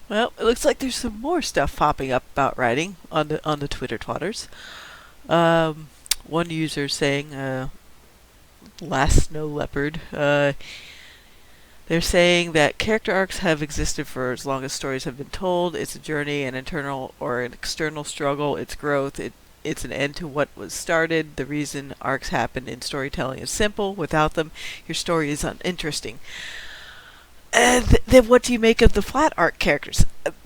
Well, it looks like there's some more stuff popping up about writing on the Twitter twatters. Um, One user saying, "Last Snow Leopard." They're saying that character arcs have existed for as long as stories have been told. It's a journey, an internal or an external struggle. It's growth. It's an end to what was started. The reason arcs happen in storytelling is simple. Without them, your story is uninteresting. And then what do you make of the flat arc characters?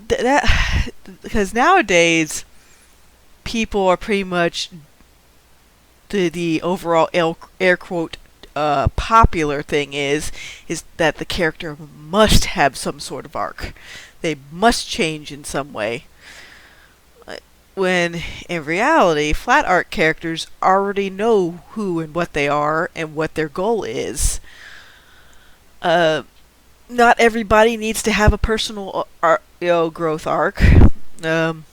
That because nowadays people are pretty much the overall air quote popular thing is that the character must have some sort of arc. They must change in some way. When in reality, flat arc characters already know who and what they are and what their goal is. Uh, Not everybody needs to have a personal growth arc.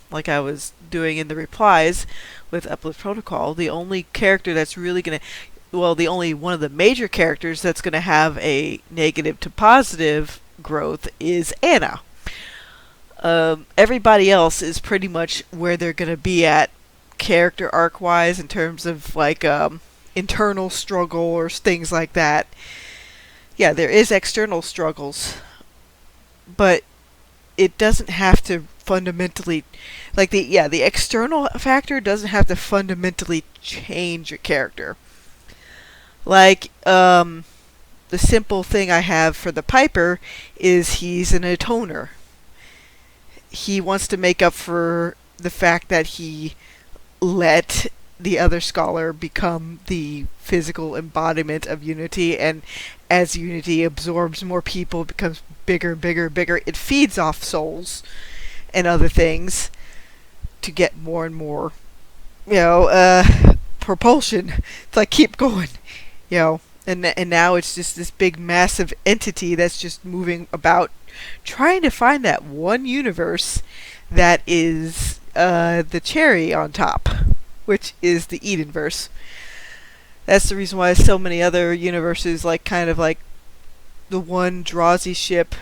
Like I was doing in the replies with Uplift Protocol, the only character that's really gonna, well, the only one of the major characters that's gonna have a negative to positive growth is Anna. Everybody else is pretty much where they're gonna be at character arc wise in terms of like internal struggle or things like that. Yeah, there is external struggles, but it doesn't have to fundamentally, like the external factor doesn't have to fundamentally change your character. Like the simple thing I have for the Piper is he's an atoner. He wants to make up for the fact that he let the other scholar become the physical embodiment of unity, and as unity absorbs more people, it becomes bigger, bigger, bigger. It feeds off souls and other things to get more and more, propulsion. It's like keep going, and now it's just this big, massive entity that's just moving about, trying to find that one universe that is the cherry on top, which is the Edenverse. That's the reason why so many other universes, like kind of like the one Drazi ship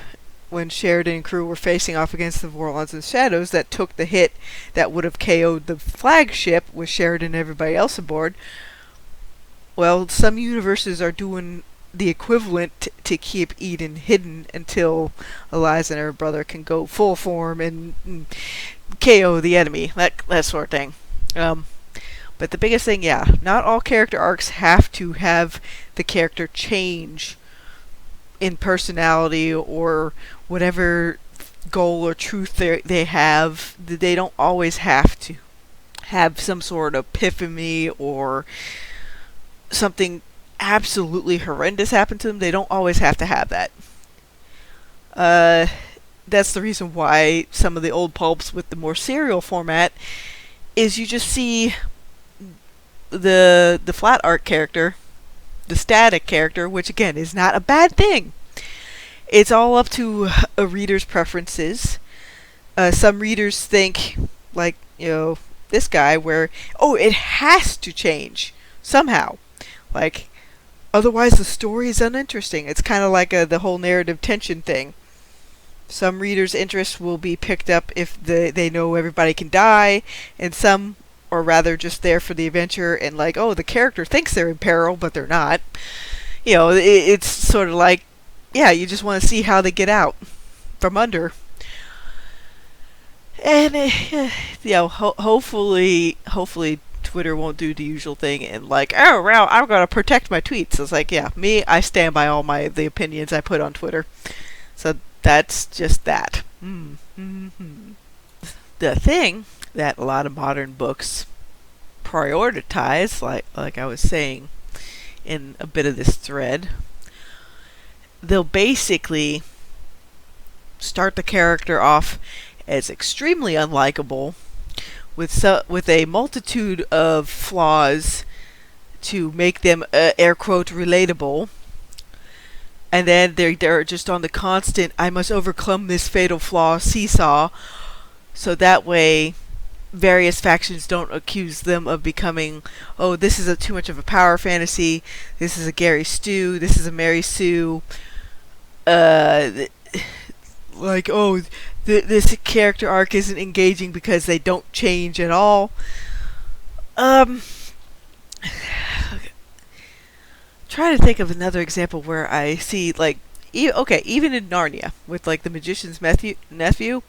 when Sheridan and crew were facing off against the Vorlons and Shadows that took the hit that would have KO'd the flagship with Sheridan and everybody else aboard. Well, some universes are doing the equivalent to keep Eden hidden until Eliza and her brother can go full form and KO the enemy, that sort of thing. But the biggest thing, not all character arcs have to have the character change in personality or whatever goal or truth they have. They don't always have to have some sort of epiphany or something absolutely horrendous happen to them. They don't always have to have that. That's the reason why some of the old pulps with the more serial format is you just see the flat arc character, the static character, which again is not a bad thing. It's all up to a reader's preferences. Some readers think, like, this guy, where, it has to change somehow. Like, otherwise the story is uninteresting. It's kind of like the whole narrative tension thing. Some readers' interest will be picked up if they know everybody can die, and some are rather just there for the adventure and like, the character thinks they're in peril, but they're not. It's sort of like, you just want to see how they get out from under. And hopefully Twitter won't do the usual thing and like, well, I'm gonna protect my tweets. It's like, I stand by all the opinions I put on Twitter. So that's just that. Mm-hmm. The thing that a lot of modern books prioritize, like I was saying in a bit of this thread, they'll basically start the character off as extremely unlikable with a multitude of flaws to make them air quote relatable, and then they're just on the constant I must overcome this fatal flaw seesaw, so that way various factions don't accuse them of becoming, this is too much of a power fantasy, this is a Gary Stu, this is a Mary Sue, like, this character arc isn't engaging because they don't change at all. Um, trying to think of another example where I see like, okay, even in Narnia with like the magician's nephew,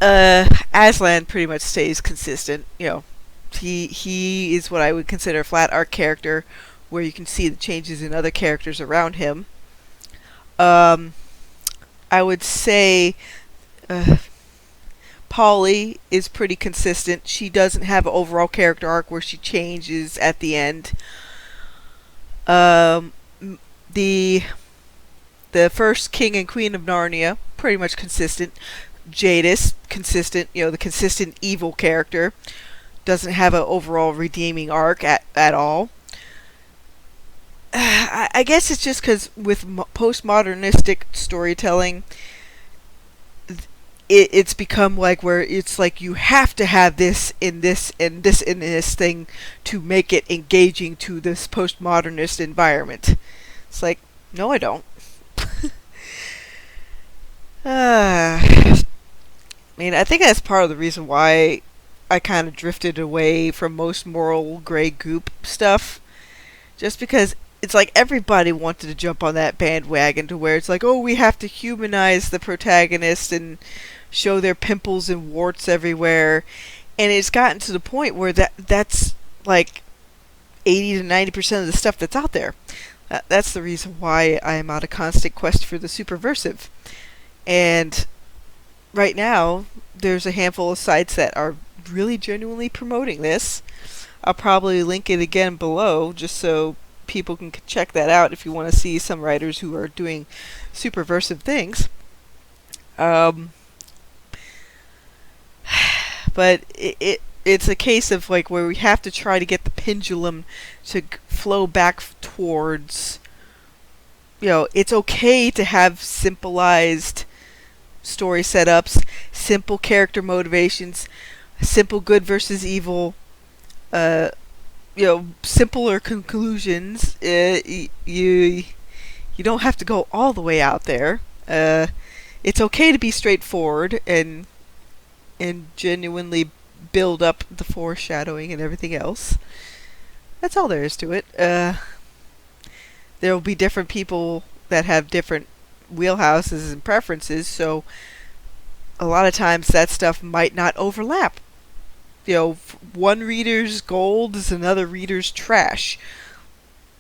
Aslan pretty much stays consistent. You know, he is what I would consider a flat arc character, where you can see the changes in other characters around him. Um, I would say uh, Polly is pretty consistent. She doesn't have an overall character arc where she changes at the end. Um, the the first king and queen of Narnia, pretty much consistent. Jadis, consistent. You know, the consistent evil character, doesn't have an overall redeeming arc at all. I guess it's just because with postmodernistic storytelling, it's become like where it's like you have to have this in this and this in this thing to make it engaging to this postmodernist environment. It's like, no, I don't. I mean, I think that's part of the reason why I kind of drifted away from most moral gray goop stuff. Just because it's like everybody wanted to jump on that bandwagon to where it's like, oh, we have to humanize the protagonist and show their pimples and warts everywhere. And it's gotten to the point where that's like 80 to 90% of the stuff that's out there. That's the reason why I am on a constant quest for the superversive. And right now, there's a handful of sites that are really genuinely promoting this. I'll probably link it again below just so people can check that out if you want to see some writers who are doing superversive things. But it's a case of like where we have to try to get the pendulum to flow back towards, you know, it's okay to have simplified story setups, simple character motivations, simple good versus evil, simpler conclusions. You don't have to go all the way out there. It's okay to be straightforward and genuinely build up the foreshadowing and everything else. That's all there is to it. There will be different people that have different wheelhouses and preferences, so a lot of times that stuff might not overlap. You know, one reader's gold is another reader's trash.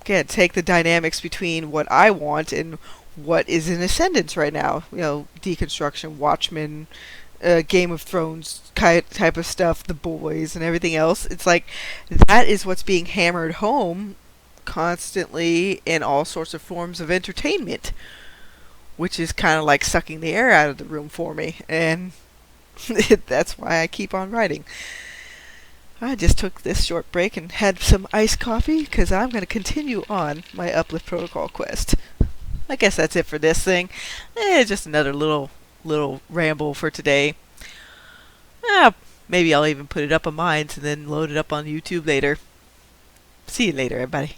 Again, take the dynamics between what I want and what is in ascendance right now. You know, deconstruction, Watchmen, Game of Thrones type of stuff, The Boys, and everything else. It's like that is what's being hammered home constantly in all sorts of forms of entertainment, which is kind of like sucking the air out of the room for me, and that's why I keep on writing. I just took this short break and had some iced coffee because I'm going to continue on my Uplift Protocol quest. I guess that's it for this thing. Just another little ramble for today. Maybe I'll even put it up on Minds and then load it up on YouTube later. See you later, everybody.